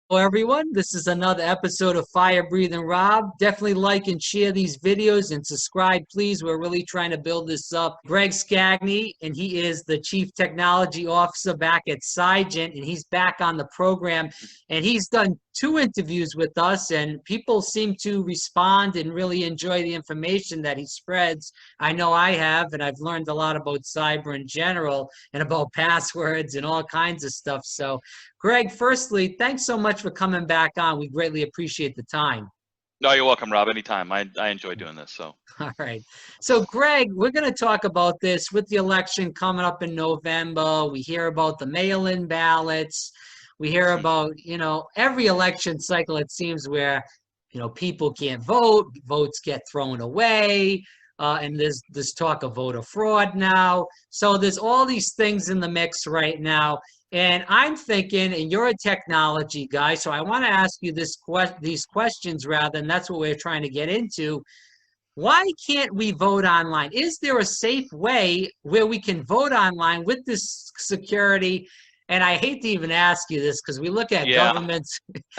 Hello, everyone. This is another episode of Fire Breathing Rob. Definitely like and share these videos and subscribe, please. We're really trying to build this up. Greg Scagny, and he is the Chief Technology Officer back at Cigent, and he's back on the program. And he's done 2 interviews with us, and people seem to respond and really enjoy the information that he spreads. I know I have, and I've learned a lot about cyber in general and about passwords and all kinds of stuff. So Greg, firstly, thanks so much for coming back on. We greatly appreciate the time. No, you're welcome, Rob. Anytime. I enjoy doing this. So, All right. So, Greg, we're going to talk about this with the election coming up in November. We hear about the mail-in ballots. We hear about, every election cycle, it seems, where, people can't vote, votes get thrown away, and there's this talk of voter fraud now. So there's all these things in the mix right now. And I'm thinking, and you're a technology guy, so I want to ask you these questions rather, and that's what we're trying to get into. Why can't we vote online? Is there a safe way where we can vote online with this security? And I hate to even ask you this because we look at yeah. governments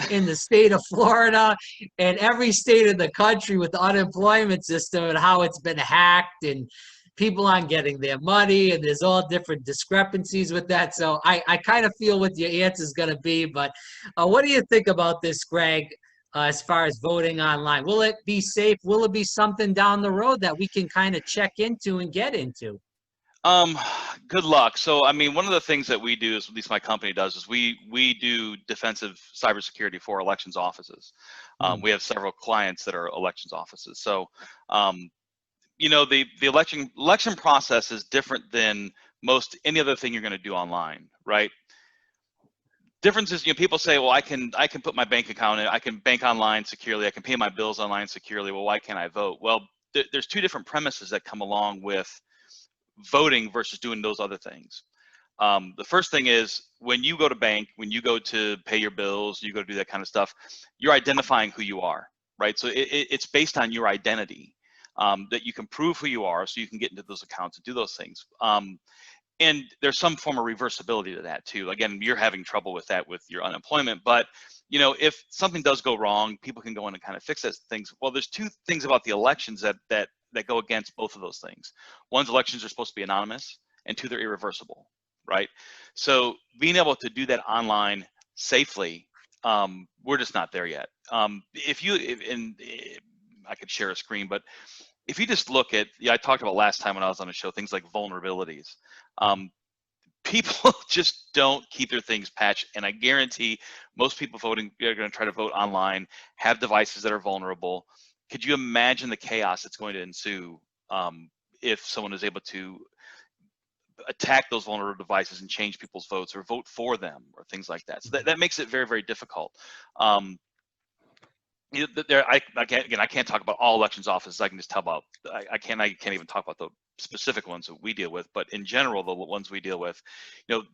in the state of Florida and every state in the country with the unemployment system and how it's been hacked and people aren't getting their money and there's all different discrepancies with that. So I kind of feel what your answer is going to be. But what do you think about this, Greg? As far as voting online, will it be safe? Will it be something down the road that we can kind of check into and get into? Good luck. So, I mean, one of the things that we do, is, at least my company does, is we do defensive cybersecurity for elections offices. We have several clients that are elections offices. So, the election process is different than most any other thing you're going to do online, right? Difference is, people say, well, I can put my bank account in, I can bank online securely, I can pay my bills online securely. Well, why can't I vote? Well, there's two different premises that come along with voting versus doing those other things. The first thing is when you go to bank, when you go to pay your bills, you go to do that kind of stuff, you're identifying who you are, right? So it's based on your identity, that you can prove who you are so you can get into those accounts and do those things. And there's some form of reversibility to that too. Again, you're having trouble with that with your unemployment, but if something does go wrong, people can go in and kind of fix those things. Well, there's two things about the elections that go against both of those things. One's elections are supposed to be anonymous, and two, they're irreversible, right? So being able to do that online safely, we're just not there yet. I could share a screen, but if you just look at, I talked about last time when I was on a show, things like vulnerabilities. People just don't keep their things patched, and I guarantee most people voting are going to try to vote online, have devices that are vulnerable. Could you imagine the chaos that's going to ensue if someone is able to attack those vulnerable devices and change people's votes or vote for them or things like that? So that makes it very, very difficult. I can't talk about all elections offices. I can just tell about, I can't even talk about the specific ones that we deal with, but in general, the ones we deal with,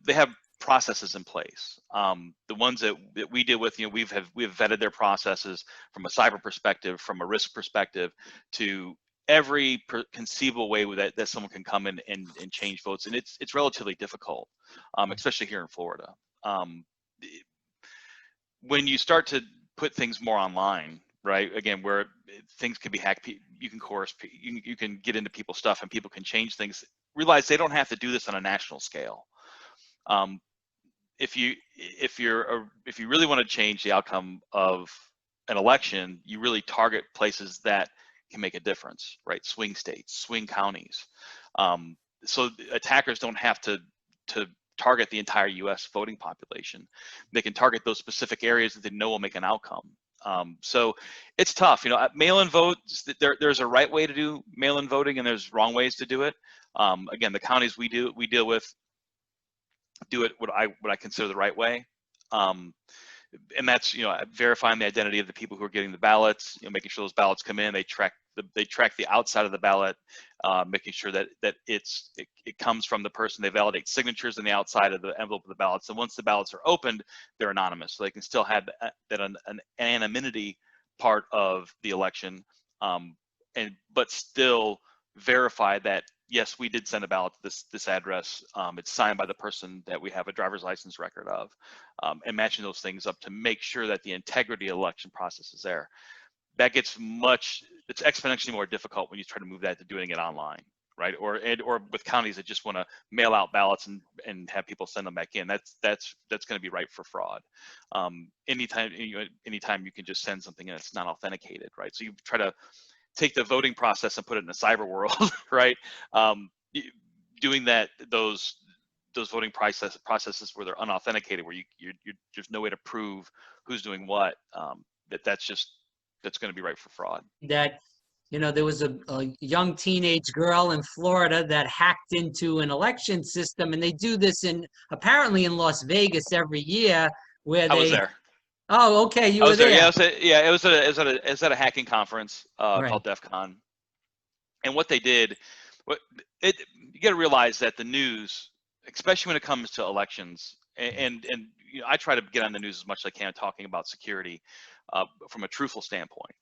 they have processes in place. The ones that we deal with, we've vetted their processes from a cyber perspective, from a risk perspective, to every conceivable way that someone can come in and change votes, and it's relatively difficult, especially here in Florida. When you start to put things more online, right? Again, where things can be hacked, you can get into people's stuff and people can change things. Realize they don't have to do this on a national scale. If you really want to change the outcome of an election, you really target places that can make a difference, right? Swing states, swing counties. So attackers don't have to target the entire U.S. voting population. They can target those specific areas that they know will make an outcome. So it's tough. Mail-in votes, there's a right way to do mail-in voting and there's wrong ways to do it. Again, the counties we deal with do it what I consider the right way. And that's verifying the identity of the people who are getting the ballots, making sure those ballots come in, they track the outside of the ballot, making sure that it comes from the person. They validate signatures on the outside of the envelope of the ballots, and once the ballots are opened, they're anonymous, so they can still have an anonymity part of the election, but still verify that yes, we did send a ballot to this address. It's signed by the person that we have a driver's license record of, and matching those things up to make sure that the integrity of the election process is there. That gets it's exponentially more difficult when you try to move that to doing it online, right? Or with counties that just want to mail out ballots and have people send them back in. That's going to be ripe for fraud. Anytime you can just send something in, it's not authenticated, right? So you try to take the voting process and put it in a cyber world, right? Doing those voting processes where they're unauthenticated, where there's no way to prove who's doing what. That's going to be ripe for fraud. That, there was a young teenage girl in Florida that hacked into an election system, and they do this apparently in Las Vegas every year, where I was there. Oh, okay, you I were was there. there. Yeah, it was at a hacking conference Right. called DEF CON. And what they did, you got to realize that the news, especially when it comes to elections, and I try to get on the news as much as I can talking about security from a truthful standpoint,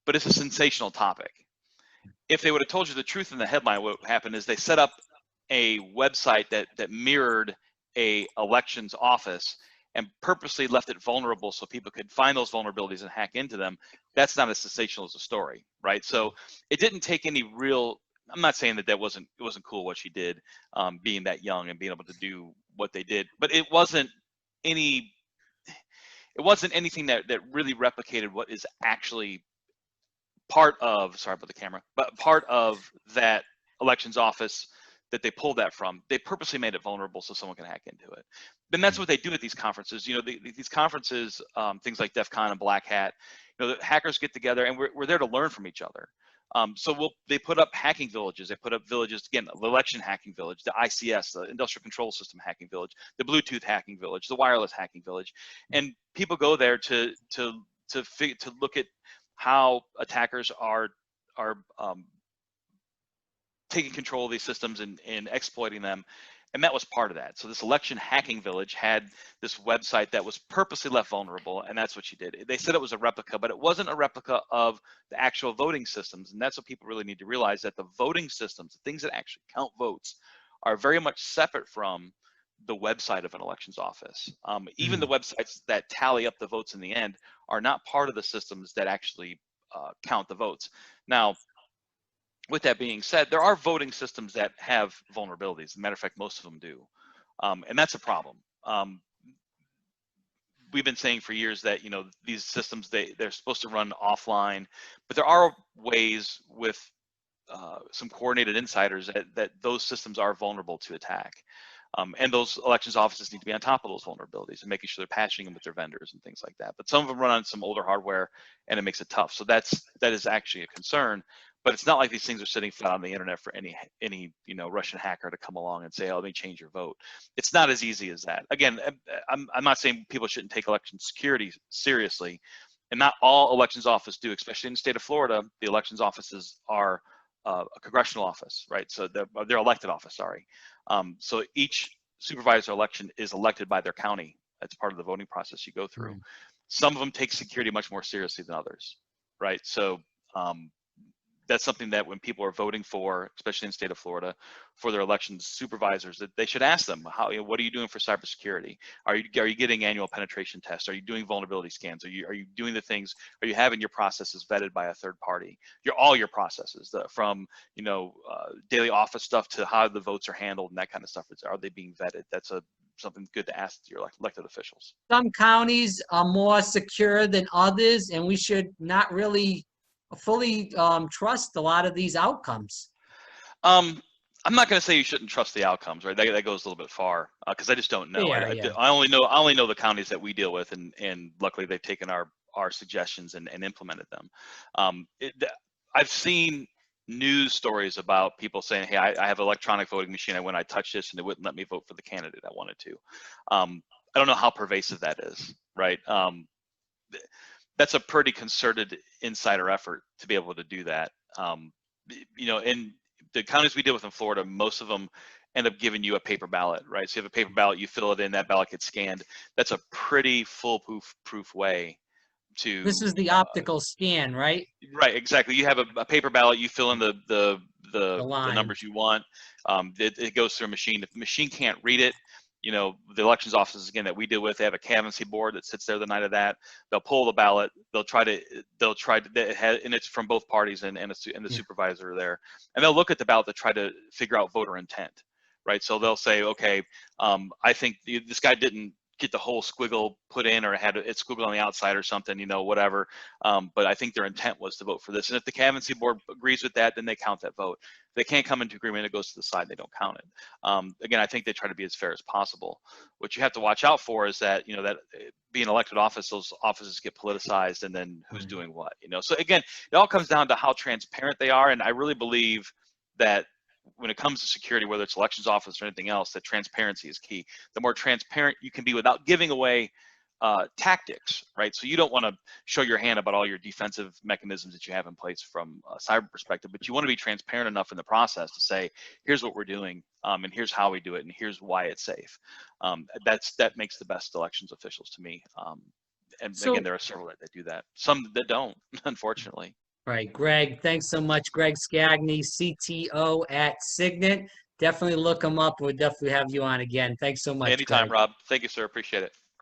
but it's a sensational topic. If they would have told you the truth in the headline, what happened is they set up a website that mirrored a elections office and purposely left it vulnerable so people could find those vulnerabilities and hack into them. That's not as sensational as a story, right? So it didn't take any real, I'm not saying that it wasn't cool what she did, being that young and being able to do what they did, but it wasn't anything that really replicated what is actually part of, sorry about the camera, but part of that elections office that they pulled that from. They purposely made it vulnerable so someone can hack into it. Then that's what they do at these conferences. These conferences, things like DEF CON and Black Hat, the hackers get together and we're there to learn from each other. So they put up hacking villages. They put up villages, again, the election hacking village, the ICS, the industrial control system hacking village, the Bluetooth hacking village, the wireless hacking village, and people go there to look at how attackers are taking control of these systems and exploiting them. And that was part of that. So this election hacking village had this website that was purposely left vulnerable, and that's what she did. They said it was a replica, but it wasn't a replica of the actual voting systems. And that's what people really need to realize, that the voting systems, the things that actually count votes, are very much separate from the website of an elections office. Even the websites that tally up the votes in the end are not part of the systems that actually count the votes. Now, with that being said, there are voting systems that have vulnerabilities. As a matter of fact, most of them do. And that's a problem. We've been saying for years that, these systems, they're supposed to run offline, but there are ways with some coordinated insiders that those systems are vulnerable to attack. And those elections offices need to be on top of those vulnerabilities and making sure they're patching them with their vendors and things like that. But some of them run on some older hardware, and it makes it tough. So that is actually a concern. But it's not like these things are sitting flat on the internet for any Russian hacker to come along and say, "Oh, let me change your vote." It's not as easy as that. Again, I'm not saying people shouldn't take election security seriously, and not all elections offices do. Especially in the state of Florida, the elections offices are a congressional office, right? So they're elected office. Sorry. So each supervisor election is elected by their county. That's part of the voting process you go through. Some of them take security much more seriously than others, right? So that's something that when people are voting for, especially in the state of Florida, for their elections supervisors, that they should ask them, what are you doing for cybersecurity? Are you getting annual penetration tests? Are you doing vulnerability scans? Are you doing the things? Are you having your processes vetted by a third party? All your processes, from daily office stuff to how the votes are handled and that kind of stuff. Are they being vetted? That's something good to ask your elected officials. Some counties are more secure than others, and we should not really fully trust a lot of these outcomes. I'm not going to say you shouldn't trust the outcomes, right? That goes a little bit far because I just don't know. Yeah. I only know the counties that we deal with, and luckily they've taken our suggestions and implemented them. I've seen news stories about people saying, "Hey, I have an electronic voting machine. I touched this and it wouldn't let me vote for the candidate I wanted to." I don't know how pervasive that is, right? That's a pretty concerted insider effort to be able to do that. In the counties we deal with in Florida, most of them end up giving you a paper ballot, right? So you have a paper ballot, you fill it in, that ballot gets scanned. That's a pretty foolproof way This is the optical scan, right? Right, exactly. You have a paper ballot. You fill in The the line. numbers you want. It goes through a machine. If the machine can't read it, you know, the elections offices again that we deal with, they have a canvassing board that sits there the night of that. They'll pull the ballot. They'll try to and it's from both parties and the Yeah. supervisor there, and they'll look at the ballot to try to figure out voter intent, right? So they'll say, okay, I think this guy didn't get the whole squiggle put in or had it squiggled on the outside or something, you know, whatever. But I think their intent was to vote for this. And if the canvassing board agrees with that, then they count that vote. If they can't come into agreement, it goes to the side, they don't count it. Again, I think they try to be as fair as possible. What you have to watch out for is that, you know, that being elected office, those offices get politicized and then who's doing what, you know? So again, it all comes down to how transparent they are. And I really believe that when it comes to security, whether it's elections office or anything else, that transparency is key. The more transparent you can be without giving away tactics, right? So you don't want to show your hand about all your defensive mechanisms that you have in place from a cyber perspective, but you want to be transparent enough in the process to say, here's what we're doing, and here's how we do it, and here's why it's safe. That makes the best elections officials to me. And So, again, there are several that do that. Some that don't, unfortunately. right, Greg, thanks so much. Greg Scagny, CTO at Cigent. Definitely look him up. We'll definitely have you on again. Thanks so much, Anytime, Greg. Rob. Thank you, sir. Appreciate it.